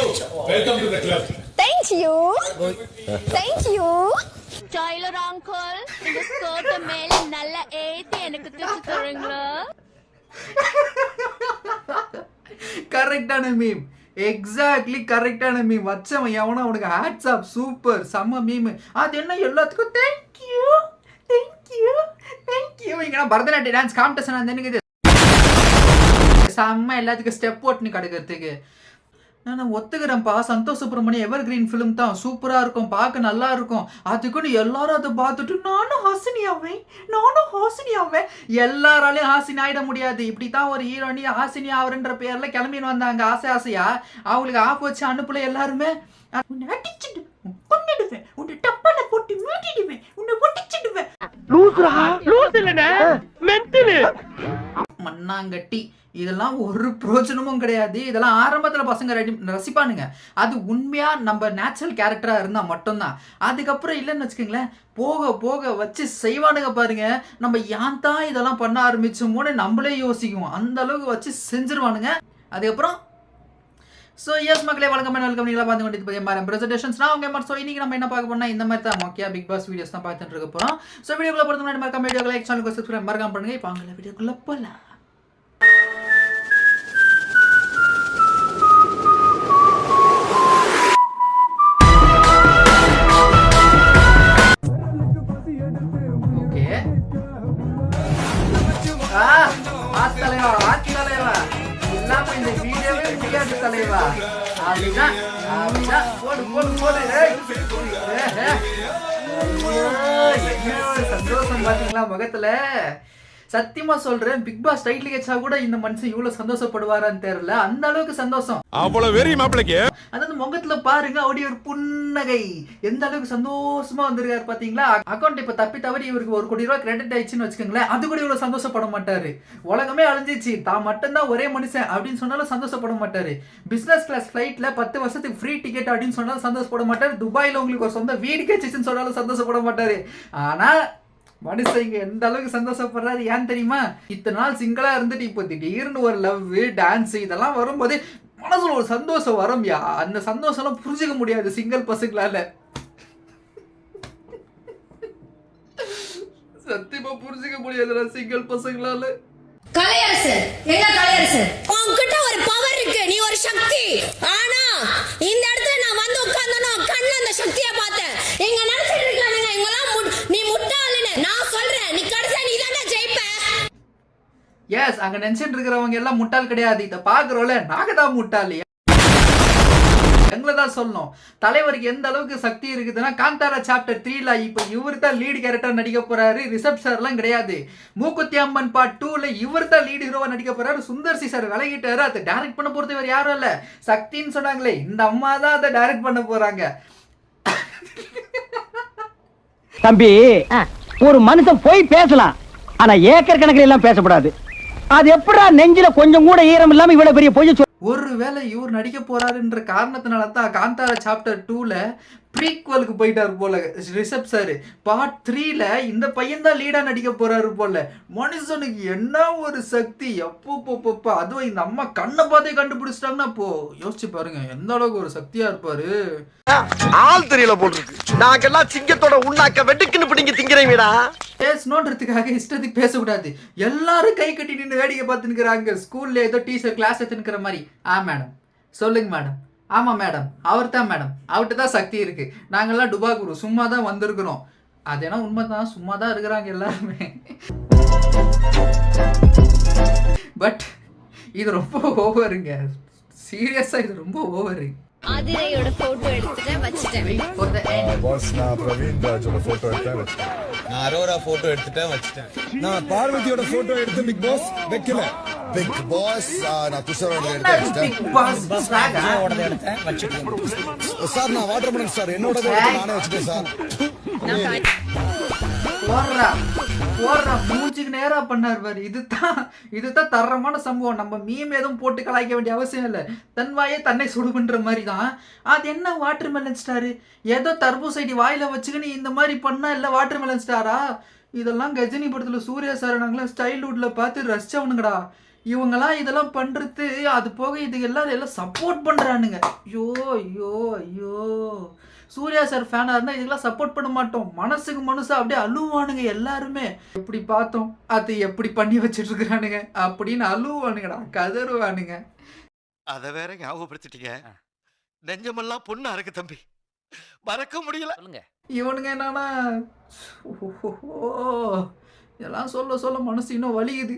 Welcome to the club. Thank you. Thank you. Tyler uncle, இந்த skirt மேல நல்ல ஏத்தி எனக்கு தச்சு தரீங்களா? கரெக்டான மீம், எக்ஸாக்ட்லி கரெக்டான மீம். வச்சவன் எவனா உனக்கு ஹேட்ஸ் ஆப், சூப்பர், செம்ம மீம். அது என்ன எல்லாத்துக்கும் தேங்க்யூ தேங்க்யூ தேங்க்யூ. இங்கே பரதநாட்டிய டான்ஸ் காம்படிஷன் அந்த எனக்கு செம்ம எல்லாத்துக்கும் ஸ்டெப் ஓட்டுன்னு கிடக்கிறதுக்கு. நான் ஒத்துக்கிறேன்ப்பா, Santhosh Subramaniam evergreen film தான், சூப்பராக இருக்கும், பார்க்க நல்லா இருக்கும். அதுக்குன்னு எல்லாரும் அதை பார்த்துட்டு நானும் ஹாசினி ஆவேன். எல்லாராலையும் ஹாசினி ஆகிட முடியாது. இப்படி தான் ஒரு ஹீரோனி ஹாசினி ஆவரன்ற பேரில் கிளம்பின்னு வந்தாங்க ஆசையா. அவங்களுக்கு ஆஃப் வச்சு அனுப்பல எல்லாருமே. உன்னை அடிச்சுடுவேன், கொன்னிடுவேன், உன்னை டப்பால போட்டு மீட்டிடுவேன், உன்னை ஒட்டிச்சிடுவேன். மண்ணாங்கட்டி. இதெல்லாம் ஒரு பிரோஜனமும் கிடையாது. இதெல்லாம் ஆரம்பத்தில் பசங்க ரசிப்பானுங்க. அது உண்மையாக நம்ம நேச்சுரல் கேரக்டராக இருந்தால் மட்டும்தான். அதுக்கப்புறம் இல்லைன்னு வச்சுக்கோங்களேன், போக போக வச்சு செய்வானுங்க பாருங்க. நம்ம ஏன் தான் இதெல்லாம் பண்ண ஆரம்பிச்சோமோன்னு நம்மளே யோசிக்குவோம். அந்த அளவுக்கு வச்சு செஞ்சிருவானுங்க. அதுக்கப்புறம் ஸோ எஸ் மக்களே, வணக்கம் நீங்களா பார்த்து கொண்டு ப்ரெசன்டேஷன்ஸ் நான் உங்கள் ஸோ இன்னைக்கு நம்ம என்ன பார்க்க போனால் இந்த மாதிரி தான் மொக்கையா பிக் பாஸ் வீடியோஸ் தான் பார்த்துட்டு இருக்க போகிறோம். ஸோ வீடியோக்குள்ள பொறுத்த முன்னாடி மறக்காம வீடியோக்கு லைக், சேனலுக்கு சப்ஸ்கிரைப் மறக்காம பண்ணுங்க. இப்போ அவங்கள வீடியோக்குள்ள போகலாம். தலைவா இல்லாம இந்த வீடியோவே முடியாது தலைவா. அப்படிதான் போடு போடு போடு. என்ன ஒரு சந்தோஷம் பாத்தீங்களா முகத்துல. சத்தியமா சொல்றேன், பிக் பாஸ் டைட்டில் கேட்சா கூட இந்த மனுஷன் இவ்வளவு சந்தோஷப்படுவாரான்னு தெரியல. அந்த அளவுக்கு சந்தோஷம். அவ்வளவு வெறி மாப்பிளைக்கு. அதாவது முகத்துல பாருங்க அப்படி ஒரு புன்னகை. எந்த அளவுக்கு சந்தோஷமா வந்திருக்காரு பாத்தீங்களா. அக்கௌண்ட் இப்ப தப்பி தவறி இவருக்கு 1 கோடி ரூபாய் கிரெடிட் ஆயிடுச்சுன்னு வச்சுக்கோங்களேன், அது கூட இவ்வளவு சந்தோஷப்பட மாட்டாரு. உலகமே அழிஞ்சிச்சு, தான் மட்டும்தான் ஒரே மனுஷன் அப்படின்னு சொன்னாலும் சந்தோஷப்பட மாட்டாரு. பிசினஸ் கிளாஸ் ஃபிளைட்ல 10 வருஷத்துக்கு ஃப்ரீ டிக்கெட் அப்படின்னு சொன்னாலும் சந்தோஷப்பட மாட்டாரு. துபாயில உங்களுக்கு ஒரு சொந்த வீடு கிடைச்சிச்சுன்னு சொன்னாலும் சந்தோஷப்பட மாட்டாரு. ஆனா மனுஷன் இங்க எந்த அளவுக்கு சந்தோஷப்படுறாரு ஏன் தெரியுமா? இத்தனை நாள் சிங்கிளா இருந்துட்டு இப்போ திடீர்னு ஒரு லவ், டான்ஸ் இதெல்லாம் வரும்போது மனசுல ஒரு சந்தோஷம் வரும்யா. அந்த சந்தோஷம் எல்லாம் புரிஞ்சுக்க முடியாது சிங்கிள் பசங்களால. சத்தியமா புரிஞ்சுக்க முடியாதுடா சிங்கிள் பசங்களால. கலையரசு என்ன கலையரசு, உன்கிட்ட ஒரு பவர் இருக்கு, நீ ஒரு சக்தி. ஆனா இந்த இடத்துல நான் வந்து உட்கார்ந்தேன்னா கண்ணு அந்த சக்தியை பார்த்தேன். எங்க நினைச்சிட்டு இருக்கானுங்க இவங்கெல்லாம் நீ முட்டாளுன்னு. நான் சொல்றேன், நீ கடைசியா நீ தான் ஜெயிப்ப. எஸ், அங்க நினைச்சிட்டு இருக்கிறவங்க எல்லாம் முட்டாள் கிடையாது. இதை பாக்குறோம்ல, நாங்க தான் முட்டாள். எங்களை தான் சொல்லணும். தலைவருக்கு எந்த அளவுக்கு சக்தி இருக்குதுன்னா, காந்தாரா சாப்டர் 3ல இப்ப இவர் தான் லீடு கேரக்டர் நடிக்க போறாரு. ரிஷப் சார் எல்லாம் கிடையாது. மூக்குத்தி அம்மன் பார்ட் 2ல இவர் தான் லீடு ஹீரோவா நடிக்க போறாரு. சுந்தர்சி சார் விலகிட்டாரு. அதை டைரக்ட் பண்ண போறது இவர் யாரும் இல்ல, சக்தின்னு சொன்னாங்களே இந்த அம்மா தான் அதை டைரக்ட் பண்ண போறாங்க. தம்பி, ஒரு மனுஷன் போய் பேசலாம், ஆனா ஏக்கர் கணக்கில் எல்லாம் பேசக்கூடாது. அது எப்படா நெஞ்சில கொஞ்சம் கூட ஈரம் இல்லாம இவ்வளவு பெரிய பொய். ஒருவேளை இவர் நடிக்க போறாருன்ற காரணத்தினால தான் காந்தாரா சாப்டர் 2ல ப்ரீக்வலுக்கு போயிட்டாரு போல ரிஷப் சார். பார்ட் 3ல இந்த பையன் தான் லீடா நடிக்க போறாரு போல. மனுஷனுக்கு என்ன ஒரு சக்தி. எப்போ அதுவும் இந்த அம்மா கண்ணை பார்த்தே கண்டுபிடிச்சிட்டாங்கன்னா அப்போ யோசிச்சு பாருங்க எந்த அளவுக்கு ஒரு சக்தியா இருப்பாரு. ஆள் தெரியல போட்டுருக்கு. நாங்கெல்லாம் சிங்கத்தோட உண்ணாக்க வெட்டுக்குன்னு பிடிங்க திங்கிறீங்கடா. பேசணுன்றதுக்காக இஷ்டத்துக்கு பேசக்கூடாது. எல்லாரும் கை கட்டி நின்று வேடிக்கை பார்த்து நிற்கிறாங்க. ஸ்கூல்ல ஏதோ டீச்சர் கிளாஸ் எடுத்துக்கிற மாதிரி. மேடம் சொல்லுங்க மேடம். ஆமா மேடம், அவர் தான் மேடம், அவர்கிட்ட தான் சக்தி இருக்கு. நாங்கெல்லாம் டுபா குரு சும்மா தான் வந்திருக்கிறோம். அது ஏன்னா உண்மைதான், சும்மா தான் இருக்கிறாங்க எல்லாருமே. பட் இது ரொம்ப ஓவருங்க. சீரியஸா இது ரொம்ப ஓவரு. அதிரையோட போட்டோ எடுத்துட்டேன் வச்சிட்டேன். பாஸ் நான் பிரவீன் ராஜோட போட்டோ எடுத்தேன் வச்சிட்டேன். நான் அரோரா போட்டோ எடுத்துட்டேன் வச்சிட்டேன். நான் பார்வதியோட போட்டோ எடுத்து பிக் பாஸ் வைக்கல. பிக் பாஸ் நான் துஷாரோட எடுத்தேன். பிக் பாஸ் விஜயோட எடுத்தேன் வச்சிட்டேன். சார் நான் வாட்டர் மெலன் சார் என்னோட நானே வச்சிட்டேன் சார். போடுறா மூச்சுக்கு நேரா பண்ணார் பாரு. இதுதான் தரமான சம்பவம். நம்ம மீம் எதுவும் போட்டு கலாய்க்க வேண்டிய அவசியம் இல்லை. தன் வாயே தன்னை சுடுபண்ற மாதிரி தான். அது என்ன வாட்டர் மெலன் ஸ்டாரு, ஏதோ தர்பூசைடி வாயில வச்சுக்கின்னு இந்த மாதிரி பண்ணா இல்லை வாட்டர் மெலன் ஸ்டாரா? இதெல்லாம் கஜினி படத்துல சூர்யா சார் நாங்களாம் ஸ்டைல்வுட்ல பார்த்து ரசிச்சவனுங்கடா. இவங்கெல்லாம் இதெல்லாம் பண்றது, அது போக இது எல்லாம் சப்போர்ட் பண்றானுங்க. ஐயோ ஐயோ ஐயோ, சூர்யா சார் ஃபேனா இருந்தா இதுக்கெல்லாம் சப்போர்ட் பண்ண மாட்டோம். மனசுக்கு மனசு அப்படியே அழுவானுங்க எல்லாருமே. எப்படி பார்த்தோம் அது எப்படி பண்ணி வச்சிட்டு இருக்கிறானுங்க அப்படின்னு அழுவானுங்கடா, கதறுவானுங்க. அத வேற ஞாபகப்படுத்திட்டீங்க. நெஞ்சமெல்லாம் பொண்ணு அறக்கு தம்பி, மறக்க முடியல. இவனுங்க என்னன்னா, இதெல்லாம் சொல்ல சொல்ல மனசு இன்னும் வலிக்குது.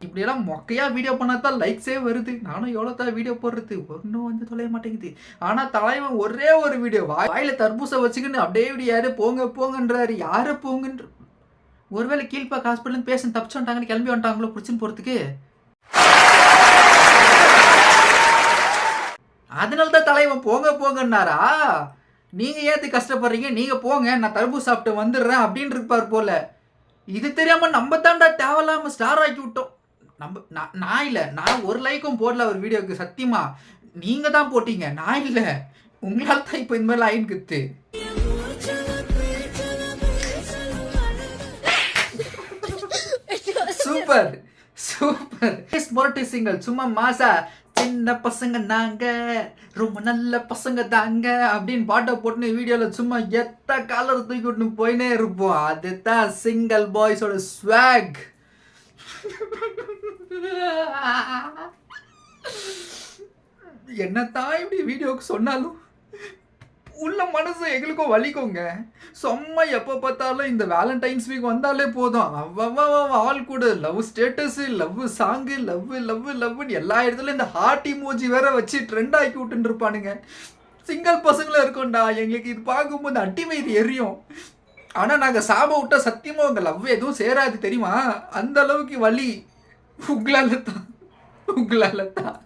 இப்படியெல்லாம் மொக்கையா வீடியோ பண்ணாதான் லைக்ஸே வருது. நானும் எவ்வளோ தான் வீடியோ போடுறது, ஒன்றும் வந்து தொலைய மாட்டேங்குது. ஆனால் தலைவன் ஒரே ஒரு வீடியோ வாயில தர்பூசை வச்சுக்கின்னு அப்படியே இப்படி யாரு போங்க போங்கன்றாரு. யாரை போங்கன்ற, ஒருவேளை கீழ்பாக்க ஹாஸ்பிட்டல் பேஷண்ட் தப்பிச்சு வந்துட்டாங்கன்னு கிளம்பி வந்துட்டாங்களோ பிடிச்சின்னு போகிறதுக்கு. அதனால தான் தலைவன் போங்க போங்கன்னாரா? நீங்கள் ஏற்று கஷ்டப்படுறீங்க, நீங்கள் போங்க, நான் தர்பூசை சாப்பிட்டு வந்துடுறேன் அப்படின்னு இருப்பார் போல. இது தெரியாமல் நம்ம தாண்டா தேவையில்லாமல் ஸ்டார் ஆக்கி விட்டோம். நான் இல்லை, நான் ஒரு லைக்கும் போடல ஒரு வீடியோக்கு சத்தியமா. நீங்கள் தான் போட்டீங்க, நான் இல்லை. உங்களால் தான் இப்போ இந்த மாதிரி லைன் குத்து. சூப்பர் சூப்பர் சிங்கல் சும்மா மாசா. சின்ன பசங்க நாங்க, ரொம்ப நல்ல பசங்க தாங்க அப்படின்னு பாட்டை போட்டுன்னு வீடியோவில் சும்மா எத்த காலர் தூக்கி விட்டுன்னு போயினே இருப்போம். அதுதான் சிங்கிள் பாய்ஸோட ஸ்வாக். என்னத்தான் இப்படி வீடியோவுக்கு சொன்னாலும் உள்ள மனசு எங்களுக்கும் வலிக்குங்க. சும்மா எப்போ பார்த்தாலும் இந்த வேலண்டைன்ஸ் வீக் வந்தாலே போதும், ஆள் கூட லவ் ஸ்டேட்டஸு, லவ் சாங்கு, லவ்னு எல்லா இடத்துலையும் இந்த ஹார்ட் இமோஜி வேற வச்சு ட்ரெண்ட் ஆக்கி விட்டுன்னு இருப்பானுங்க. சிங்கிள் பசங்களும் இருக்கோண்டா, எங்களுக்கு இது பார்க்கும்போது அட்டி வயிறு எரியும். ஆனால் நாங்கள் சாப விட்டா சத்தியமாக உங்கள் லவ் எதுவும் சேராது தெரியுமா? அந்த அளவுக்கு வலி உங்களால தான்.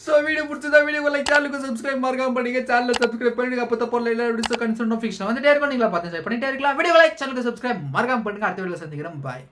ஸோ வீடியோ பிடிச்சதா வீடியோ லைக், சேனலுக்கு சப்ஸ்கிரைப் மறக்காம பண்ணிங்க. சேனலை சப்ஸ்கிரைப் பண்ணுங்க. அப்போ தான் போடல இல்லை அப்படி கன்சர்ன் நோட்டிஃபிகேஷன் வந்துட்டே இருக்கும். நீங்களா பார்த்து பண்ணிட்டே இருக்கலாம். வீடியோ லைக், சேனலுக்கு சப்ஸ்கிரைப் மறக்காம பண்ணுங்க. அடுத்த வீடியோவில் சந்திக்கிறேன். பாய்.